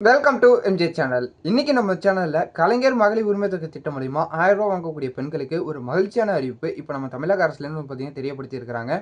Welcome to MJ channel. இன்னைக்கு நம்ம சேனல்ல கலைஞர் மகளிர் உரிமை தொகை திட்டம் மூலியமா 1000 ரூபாய் வாங்கக்கூடிய பெண்களுக்கு ஒரு மகிழ்ச்சியான அறிவிப்பு இப்போ நம்ம தமிழக அரசுலேருந்து பார்த்தீங்கன்னா தெரியப்படுத்தி இருக்காங்க.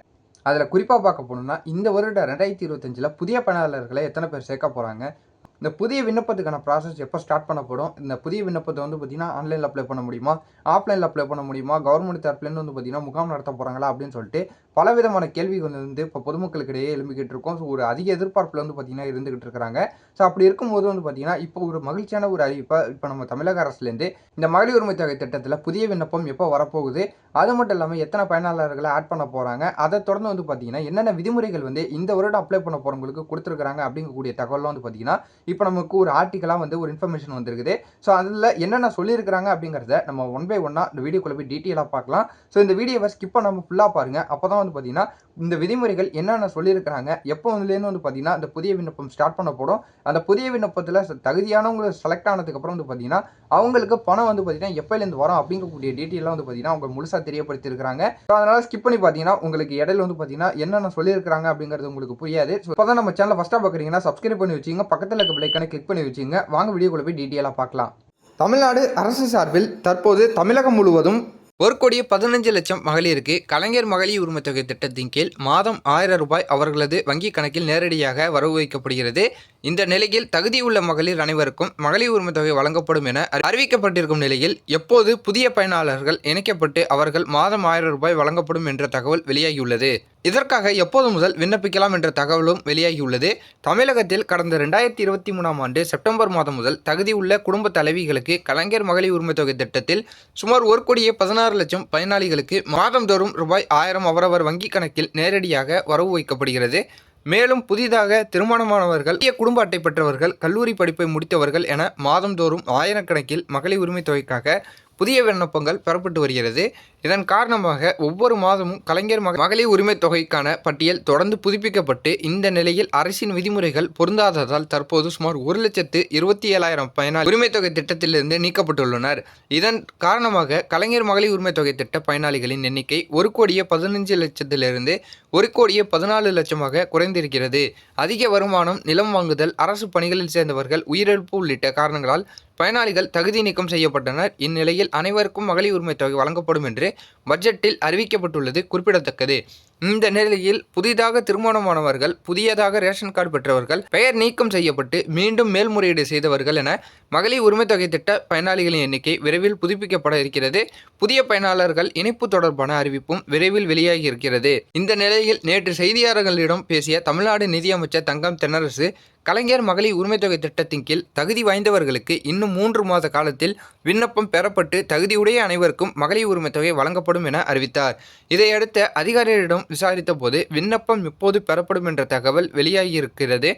அதில் குறிப்பாக பார்க்க போனோம்னா இந்த வருடம் 2025 புதிய பயனாளர்களை எத்தனை பேர் சேர்க்க போகிறாங்க, இந்த புதிய விண்ணப்பத்துக்கான ப்ராசஸ் எப்போ ஸ்டார்ட் பண்ணப்படும், இந்த புதிய விண்ணப்பத்தை வந்து பார்த்தீங்கன்னா ஆன்லைனில் அப்ளை பண்ண முடியுமா, ஆஃப்லைனில் அப்ளை பண்ண முடியுமா, கவர்மெண்ட் தரப்புலேருந்து வந்து பார்த்தீங்கன்னா முகாம் நடத்த போகிறாங்களா அப்படின்னு சொல்லிட்டு பலவிதமான கேள்விகள் வந்து இப்போ பொதுமக்களுக்கிடையே எழும்பிக்கிட்டு இருக்கோம். ஸோ ஒரு அதிக எதிர்பார்ப்பில் வந்து பார்த்தீங்கன்னா இருந்துகிட்டு இருக்கிறாங்க. ஸோ அப்படி இருக்கும்போது வந்து பார்த்தீங்கன்னா இப்போ ஒரு மகிழ்ச்சியான ஒரு அறிவிப்பை இப்போ நம்ம தமிழக அரசுலேருந்து இந்த மகளிர் உரிமை தொகை திட்டத்தில் புதிய விண்ணப்பம் எப்போ வரப்போகுது, அது மட்டும் இல்லாமல் எத்தனை பயனாளர்களை ஆட் பண்ண போகிறாங்க, அதை தொடர்ந்து வந்து பார்த்தீங்கன்னா என்னென்ன விதிமுறைகள் வந்து இந்த வருடம் அப்ளை பண்ண போகிறவங்களுக்கு கொடுத்துருக்காங்க அப்படிங்கக்கூடிய தகவலாம் வந்து பார்த்தீங்கன்னா இப்போ நமக்கு ஒரு ஆர்டிக்கலாக வந்து ஒரு இன்ஃபர்மேஷன் வந்திருக்குது. ஸோ அதில் என்னென்ன சொல்லியிருக்கிறாங்க அப்படிங்கிறத நம்ம ஒன் பை ஒன்னாக இந்த வீடியோக்குள்ளே போய் டீட்டெயிலாக பார்க்கலாம். ஸோ இந்த வீடியோவை ஸ்கிப் பண்ணாமல் ஃபுல்லாக பாருங்கள். அப்போ தான் வந்து பார்த்தீங்கன்னா இந்த விதிமுறைகள் என்னென்ன சொல்லியிருக்கிறாங்க, எப்போ வந்துலேருந்து வந்து பார்த்தீங்கன்னா இந்த புதிய விண்ணப்பம் ஸ்டார்ட் பண்ண போடும், அந்த புதிய விண்ணப்பத்தில் தகுதியானவங்க செலக்ட் ஆனதுக்கப்புறம் வந்து பார்த்தீங்கன்னா அவங்களுக்கு பணம் வந்து பார்த்தீங்கன்னா எப்போலேருந்து வரும் அப்படிங்கக்கூடிய டீட்டெயிலாக வந்து பார்த்தீங்கன்னா அவங்க முழுசாக தெரியப்படுத்தியிருக்கிறாங்க. ஸோ அதனால் ஸ்கிப் பண்ணி பார்த்தீங்கன்னா உங்களுக்கு இடையில வந்து பார்த்தீங்கன்னா என்னென்ன சொல்லியிருக்கிறாங்க அப்படிங்கிறது உங்களுக்கு புரியாது. ஸோ இப்போ தான் நம்ம சேனலை ஃபஸ்ட்டாக பார்க்குறீங்கன்னா சப்ஸ்கிரைப் பண்ணி வச்சுங்க, பக்கத்தில் இருக்க பிள்ளைக்கான கிளிக் பண்ணி வச்சுங்க. வாங்க வீடியோக்குள்ள போய் டீட்டெயிலாக பார்க்கலாம். தமிழ்நாடு அரசு சார்பில் தற்போது தமிழகம் முழுவதும் 1,15,00,000 மகளிருக்கு கலைஞர் மகளிர் உரிமை தொகை திட்டத்தின் கீழ் மாதம் 1000 ரூபாய் அவர்களது வங்கி கணக்கில் நேரடியாக வரவு வைக்கப்படுகிறது. இந்த நிலையில் தகுதியுள்ள மகளிர் அனைவருக்கும் மகளிர் உரிமை தொகை வழங்கப்படும் என அறிவிக்கப்பட்டிருக்கும் நிலையில் எப்போது புதிய பயனாளர்கள் இணைக்கப்பட்டு அவர்கள் மாதம் 1000 ரூபாய் வழங்கப்படும் என்ற தகவல் வெளியாகியுள்ளது. இதற்காக எப்போது முதல் விண்ணப்பிக்கலாம் என்ற தகவலும் வெளியாகியுள்ளது. தமிழகத்தில் கடந்த 2023ஆம் ஆண்டு செப்டம்பர் மாதம் முதல் தகுதியுள்ள குடும்ப தலைவிகளுக்கு கலைஞர் மகளிர் உரிமை தொகை திட்டத்தில் சுமார் 1,16,00,000 பயனாளிகளுக்கு மாதந்தோறும் ரூபாய் 1000 அவரவர் வங்கி கணக்கில் நேரடியாக வரவு வைக்கப்படுகிறது. மேலும் புதிதாக திருமணமானவர்கள், குடும்ப அட்டை பெற்றவர்கள், கல்லூரி படிப்பை முடித்தவர்கள் என மாதந்தோறும் ஆயிரக்கணக்கில் மகளிர் உரிமை தொகைக்காக புதிய விண்ணப்பங்கள் பெறப்பட்டு வருகிறது. இதன் காரணமாக ஒவ்வொரு மாதமும் கலைஞர் மகளிர் உரிமை தொகைக்கான பட்டியல் தொடர்ந்து புதுப்பிக்கப்பட்டு இந்த நிலையில் அரசின் விதிமுறைகள் பொருந்தாததால் தற்போது சுமார் 1,27,000 பயனாளி உரிமை தொகை திட்டத்திலிருந்து நீக்கப்பட்டுள்ளனர். இதன் காரணமாக கலைஞர் மகளிர் உரிமை தொகை திட்ட பயனாளிகளின் எண்ணிக்கை 1,15,00,000 1,14,00,000 குறைந்திருக்கிறது. அதிக வருமானம், நிலம் வாங்குதல், அரசு பணிகளில் சேர்ந்தவர்கள், உயிரிழப்பு உள்ளிட்ட காரணங்களால் பயனாளிகள் தகுதி நீக்கம் செய்யப்பட்டனர். இந்நிலையில் அனைவருக்கும் மகளிர் உரிமை தொகை வழங்கப்படும் என்று பட்ஜெட்டில் அறிவிக்கப்பட்டுள்ளது குறிப்பிடத்தக்கது. இந்த நிலையில் புதிதாக திருமணமானவர்கள், புதியதாக ரேஷன் கார்டு பெற்றவர்கள், பெயர் நீக்கம் செய்யப்பட்டு மீண்டும் மேல்முறையீடு செய்தவர்கள் என மகளிர் உரிமை தொகை திட்ட பயனாளிகளின் எண்ணிக்கை விரைவில் புதுப்பிக்கப்பட இருக்கிறது. புதிய பயனாளர்கள் இணைப்பு தொடர்பான அறிவிப்பும் விரைவில் வெளியாகி இருக்கிறது. இந்த நிலையில் நேற்று செய்தியாளர்களிடம் பேசிய தமிழ்நாடு நிதியமைச்சர் தங்கம் தென்னரசு, கலைஞர் மகளிர் உரிமை தொகை திட்டத்தின் கீழ் தகுதி வாய்ந்தவர்களுக்கு இன்னும் 3 மாத காலத்தில் விண்ணப்பம் பெறப்பட்டு தகுதியுடைய அனைவருக்கும் மகளிர் உரிமை தொகை வழங்கப்படும் என அறிவித்தார். இதையடுத்து அதிகாரிகளிடம் விசாரித்த போது விண்ணப்பம் எப்போது பெறப்படும் என்ற தகவல் வெளியாகியிருக்கிறது.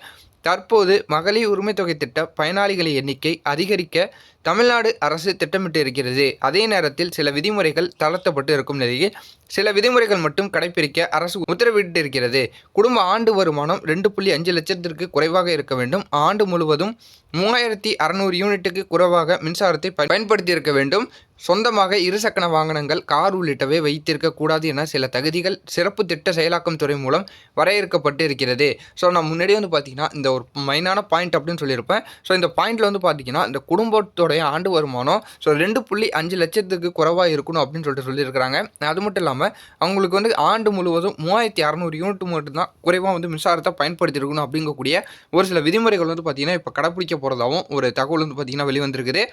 தற்போது மகளிர் உரிமை தொகை திட்ட பயனாளிகளின் எண்ணிக்கை அதிகரிக்க தமிழ்நாடு அரசு திட்டமிட்டு இருக்கிறது. அதே நேரத்தில் சில விதிமுறைகள் தளர்த்தப்பட்டு இருக்கும் நிலையில் சில விதிமுறைகள் மட்டும் கடைபிடிக்க அரசு உத்தரவிட்டிருக்கிறது. குடும்ப ஆண்டு வருமானம் 2.5 லட்சத்திற்கு குறைவாக இருக்க வேண்டும். ஆண்டு முழுவதும் 3600 யூனிட்டுக்கு குறைவாக மின்சாரத்தை பயன்படுத்தியிருக்க வேண்டும். சொந்தமாக இருசக்கர வாகனங்கள், கார் உள்ளிட்டவை வைத்திருக்க கூடாது என சில தகுதிகள் சிறப்பு திட்ட செயலாக்கம் துறை மூலம் வரையறுக்கப்பட்டு இருக்கிறது. ஸோ நான் முன்னாடியே வந்து பார்த்தீங்கன்னா இந்த ஒரு மெயினான பாயிண்ட் அப்படின்னு சொல்லியிருப்பேன். ஸோ இந்த பாயிண்டில் வந்து பார்த்தீங்கன்னா இந்த குடும்பத்தோடைய ஆண்டு வருமானம் 2.5 லட்சத்துக்கு குறைவாக இருக்கணும் அப்படின்னு சொல்லியிருக்கிறாங்க. அது மட்டும் இல்லாமல் அவங்களுக்கு வந்து ஆண்டு முழுவதும் 3600 யூனிட் மட்டும்தான் குறைவாக வந்து மின்சாரத்தை பயன்படுத்தியிருக்கணும் அப்படிங்கக்கூடிய ஒரு சில விதிமுறைகள் வந்து பார்த்தீங்கன்னா இப்போ கடைப்பிடிக்க போகிறதாகவும் ஒரு தகவல் வந்து பார்த்தீங்கன்னா வெளிவந்திருக்குது.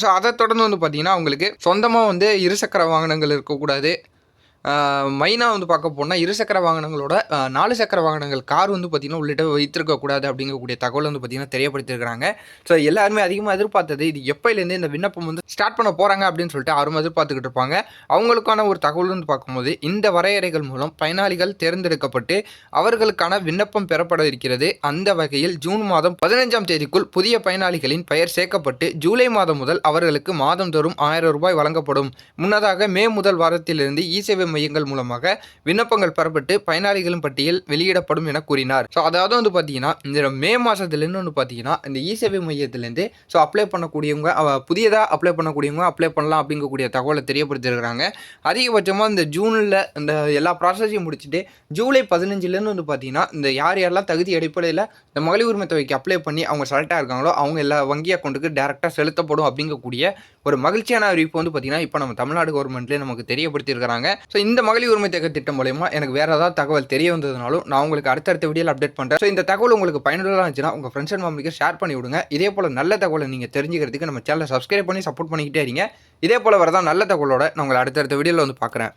ஸோ அதை தொடர்ந்து வந்து பார்த்தீங்கன்னா அவங்களுக்கு சொந்தமாக வந்து இருசக்கர வாகனங்கள் இருக்கக்கூடாது. மெயினாக வந்து பார்க்க போனால் இருசக்கர வாகனங்களோட 4 சக்கர வாகனங்கள், கார் வந்து பார்த்திங்கன்னா உள்ளிட்ட வைத்திருக்கக்கூடாது அப்படிங்கக்கூடிய தகவல் வந்து பார்த்திங்கன்னா தெரியப்படுத்தியிருக்கிறாங்க. ஸோ எல்லாருமே அதிகமாக எதிர்பார்த்தது இது எப்போலேருந்து இந்த விண்ணப்பம் வந்து ஸ்டார்ட் பண்ண போகிறாங்க அப்படின்னு சொல்லிட்டு யாரும் எதிர்பார்த்துக்கிட்டு இருப்பாங்க. அவங்களுக்கான ஒரு தகவல் வந்து பார்க்கும்போது இந்த வரையறைகள் மூலம் பயனாளிகள் தேர்ந்தெடுக்கப்பட்டு அவர்களுக்கான விண்ணப்பம் பெறப்பட இருக்கிறது. அந்த வகையில் ஜூன் மாதம் 15ஆம் தேதிக்குள் புதிய பயனாளிகளின் பெயர் சேர்க்கப்பட்டு ஜூலை மாதம் முதல் அவர்களுக்கு மாதந்தோறும் 1000 ரூபாய் வழங்கப்படும். முன்னதாக மே முதல் வாரத்திலிருந்து இ சேவை மையங்கள் மூலமாக விண்ணப்பங்கள் பெறப்பட்டு பயனாளிகளின் பட்டியல் வெளியிடப்படும் என கூறினார். ஸோ அதாவது வந்து பார்த்தீங்கன்னா இந்த மே மாதத்துலேருந்து வந்து பார்த்தீங்கன்னா இந்த இ-சேவை மையத்திலேருந்து ஸோ அப்ளை பண்ணக்கூடியவங்க புதியதாக அப்ளை பண்ணக்கூடியவங்க அப்ளை பண்ணலாம் அப்படிங்கக்கூடிய தகவலை தெரியப்படுத்தியிருக்கிறாங்க. அதிகபட்சமாக இந்த ஜூனில் இந்த எல்லா ப்ராசஸையும் முடிச்சுட்டு ஜூலை 15லேருந்து வந்து பார்த்தீங்கன்னா இந்த யாரெல்லாம் தகுதி அடிப்படையில் இந்த மகளிர் உரிமை தொகைக்கு அப்ளை பண்ணி அவங்க செலக்டாக இருக்காங்களோ அவங்க எல்லா வங்கி அக்கௌண்ட்டுக்கு டேரெக்டாக செலுத்தப்படும் அப்படிங்கக்கூடிய ஒரு மகிழ்ச்சியான அறிவிப்பு வந்து பார்த்தீங்கன்னா இப்போ நம்ம தமிழ்நாடு கவர்மெண்ட்லேயே நமக்கு தெரியப்படுத்தியிருக்கிறாங்க. ஸோ இந்த மகளிர் உரிமை தொகை திட்டம் மூலமா எனக்கு வேறு ஏதாவது தகவல் தெரிய வந்ததுனாலும் நான் உங்களுக்கு அடுத்தடுத்த வீடியோவில் அப்டேட் பண்ணுறேன். ஸோ இந்த தகவல் உங்களுக்கு பயனுள்ளதாக இருந்துச்சுன்னா உங்கள் ஃப்ரெண்ட்ஸ் அண்ட் ஃபேமிலிக்கு ஷேர் பண்ணி விடுங்க. இதே போல் நல்ல தகவலை நீங்கள் தெரிஞ்சுக்கிறதுக்கு நம்ம சேனலை சப்ஸ்கிரைப் பண்ணி சப்போர்ட் பண்ணிக்கிட்டே இருங்க. இதே போல் வரதான் நல்ல தகவலோட நான் உங்களை அடுத்தடுத்த வீடியோவில் வந்து பார்க்குறேன்.